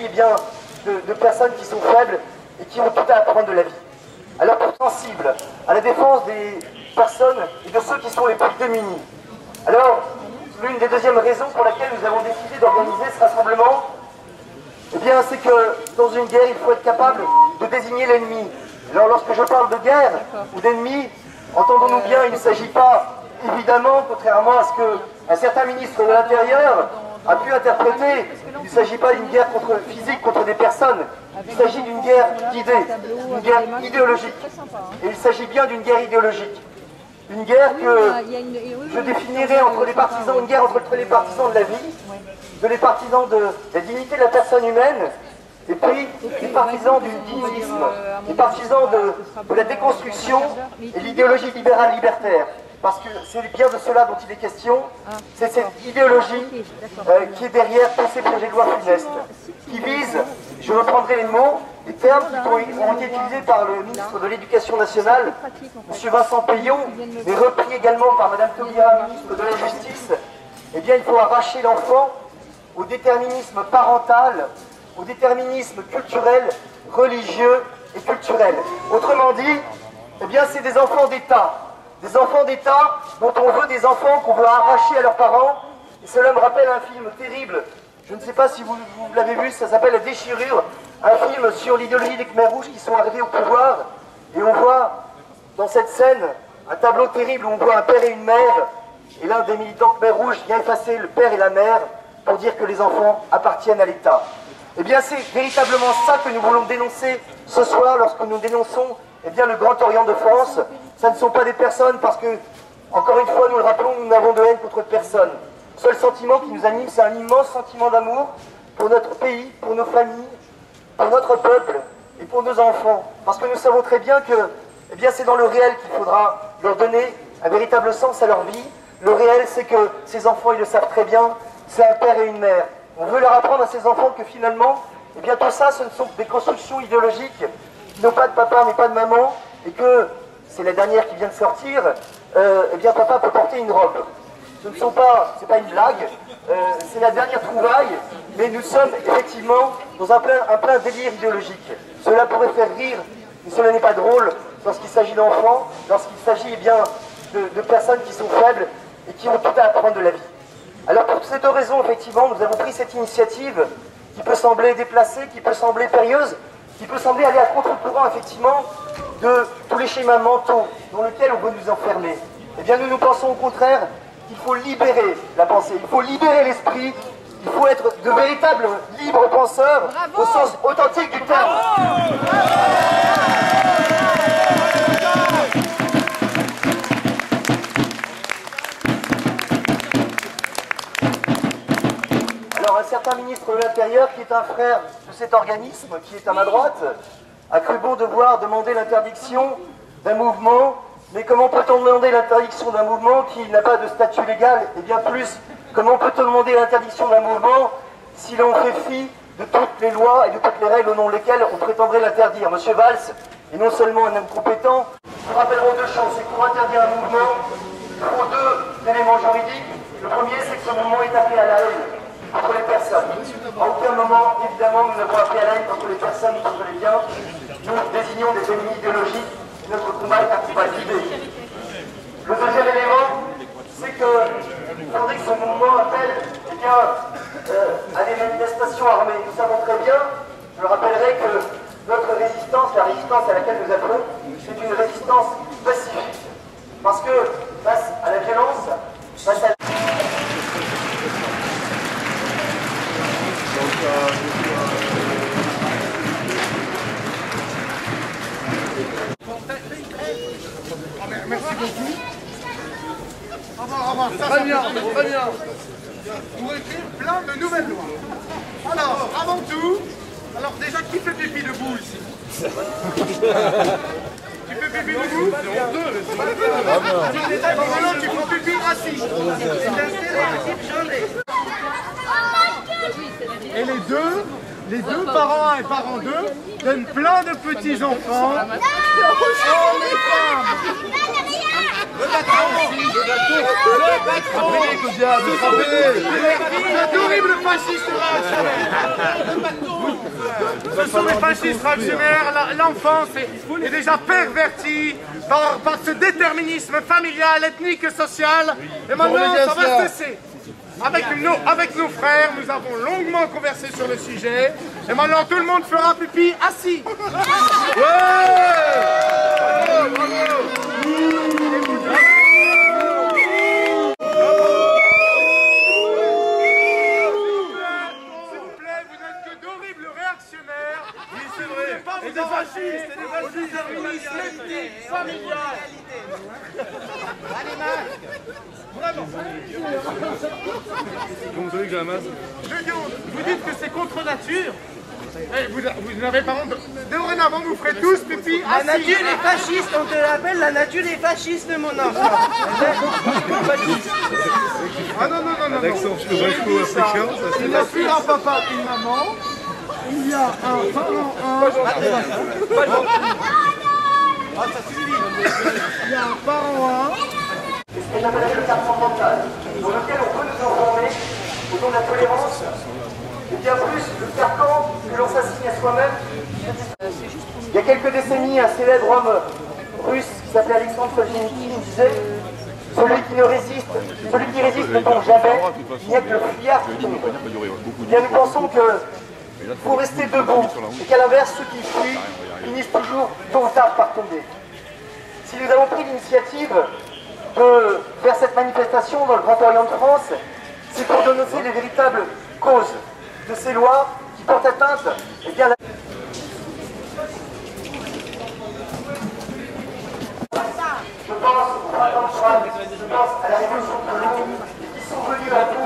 Eh bien, de personnes qui sont faibles et qui ont tout à apprendre de la vie. Alors pour sensible à la défense des personnes et de ceux qui sont les plus démunis. Alors, l'une des deuxièmes raisons pour laquelle nous avons décidé d'organiser ce rassemblement, eh bien, c'est que dans une guerre, il faut être capable de désigner l'ennemi. Alors lorsque je parle de guerre ou d'ennemi, entendons-nous bien, il ne s'agit pas, évidemment, contrairement à ce qu'un certain ministre de l'Intérieur a pu interpréter, il ne s'agit pas d'une guerre physique contre des personnes, il s'agit d'une guerre d'idées, une guerre idéologique. Et il s'agit bien d'une guerre idéologique. Une guerre que je définirais entre les partisans, une guerre entre les partisans de la vie, les partisans de la dignité de la personne humaine, et puis les partisans du dynamisme, les partisans de la déconstruction et l'idéologie libérale libertaire. Parce que c'est bien de cela dont il est question, c'est cette idéologie qui est derrière tous ces projets de loi funestes, qui vise, je reprendrai les mots, les termes qui ont été utilisés par le ministre de l'Éducation nationale, M. Vincent Peillon, mais repris également par Mme Taubira, ministre de la Justice. Eh bien, il faut arracher l'enfant au déterminisme parental, au déterminisme culturel, religieux et culturel. Autrement dit, eh bien, c'est des enfants d'État. Des enfants d'État dont on veut des enfants qu'on veut arracher à leurs parents. Et cela me rappelle un film terrible. Je ne sais pas si vous l'avez vu, ça s'appelle La Déchirure. Un film sur l'idéologie des Khmers rouges qui sont arrivés au pouvoir. Et on voit dans cette scène un tableau terrible où on voit un père et une mère. Et l'un des militants Khmers rouges vient effacer le père et la mère pour dire que les enfants appartiennent à l'État. Eh bien, c'est véritablement ça que nous voulons dénoncer ce soir lorsque nous dénonçons eh bien, le Grand Orient de France. Ça ne sont pas des personnes parce que, encore une fois, nous le rappelons, nous n'avons de haine contre personne. Le seul sentiment qui nous anime, c'est un immense sentiment d'amour pour notre pays, pour nos familles, pour notre peuple et pour nos enfants. Parce que nous savons très bien que eh bien, c'est dans le réel qu'il faudra leur donner un véritable sens à leur vie. Le réel, c'est que ces enfants, ils le savent très bien, c'est un père et une mère. On veut leur apprendre à ces enfants que finalement, eh bien, tout ça, ce ne sont que des constructions idéologiques qui n'ont pas de papa mais pas de maman, et que, c'est la dernière qui vient de sortir, eh bien, papa peut porter une robe. Ce ne sont pas, c'est pas une blague, c'est la dernière trouvaille, mais nous sommes effectivement dans un plein délire idéologique. Cela pourrait faire rire, mais cela n'est pas drôle lorsqu'il s'agit d'enfants, lorsqu'il s'agit eh bien, de personnes qui sont faibles et qui ont tout à apprendre de la vie. Alors pour ces deux raisons, effectivement, nous avons pris cette initiative qui peut sembler déplacée, qui peut sembler périlleuse, qui peut sembler aller à contre-courant, effectivement, de tous les schémas mentaux dans lesquels on veut nous enfermer. Eh bien, nous pensons au contraire qu'il faut libérer la pensée, il faut libérer l'esprit, il faut être de véritables libres penseurs au sens authentique du terme. Alors, un certain ministre de l'Intérieur, qui est un frère de cet organisme, qui est à ma droite, a cru bon devoir demander l'interdiction d'un mouvement. Mais comment peut-on demander l'interdiction d'un mouvement qui n'a pas de statut légal? Et bien plus, comment peut-on demander l'interdiction d'un mouvement si l'on fait fi de toutes les lois et de toutes les règles au nom desquelles on prétendrait l'interdire? Monsieur Valls est non seulement un homme compétent, nous rappellerons deux choses. C'est que pour interdire un mouvement, il faut deux éléments juridiques. Le premier, c'est que ce mouvement est appelé à la haine contre les personnes. À aucun moment, évidemment, nous n'avons appelé à la haine contre les personnes, vous comprenez bien. Nous désignons des ennemis idéologiques. Notre combat est un combat d'idées. Le deuxième élément, c'est qu'il faudrait que ce mouvement appelle eh bien, à des manifestations armées. Nous savons très bien, je rappellerai que notre résistance, la résistance à laquelle nous appelons, c'est une résistance pacifique. Parce que face à la violence, face à... Merci beaucoup. Très bien, très bien. Pour écrire plein de nouvelles lois. Alors, avant tout, alors déjà, qui fait pipi debout ici? Qui fait pipi debout? Non, qui font pipi assis. Et les deux, parents 1 et parents 2, donnent plein de petits enfants. Oh, les femmes! D'horribles fascistes réactionnaires. Ce sont les fascistes réactionnaires. L'enfance est déjà pervertie par ce déterminisme familial, ethnique et social. Et maintenant, ça va cesser. Avec nos frères, nous avons longuement conversé sur le sujet. Et maintenant, tout le monde fera pipi assis. Et des fascistes, et des fascistes, familial. Allez, Marc. Vraiment. Comment vous savez que j'ai un masque? Vous dites que c'est contre nature. Vous n'avez pas honte. Dorénavant, vous ferez tous pipi assis. La nature est fasciste, on te l'appelle la nature est fasciste, mon enfant. Ah non. L'accent africain, Il n'y a plus un papa qu'une maman. Il y a un parent, Ah, ça suffit. Il y a un parent, Et j'appellerais le carcan mental, dans lequel on peut nous informer au nom de la tolérance, et bien plus le carcan que l'on s'assigne à soi-même. Il y a quelques décennies, un célèbre homme russe qui s'appelait Alexandre Solzhenitsyn nous disait « Celui qui résiste ne tombe jamais, il n'y a que le fuyard qui tombe. » Eh bien, nous pensons qu'il faut rester debout, et qu'à l'inverse, ceux qui fuient finissent toujours tôt ou tard par tomber. Si nous avons pris l'initiative de faire cette manifestation dans le Grand Orient de France, c'est pour dénoncer les véritables causes de ces lois qui portent atteinte à la... Je pense au printemps de Prague, je pense à la révolution de l'eau, qui sont venus à bout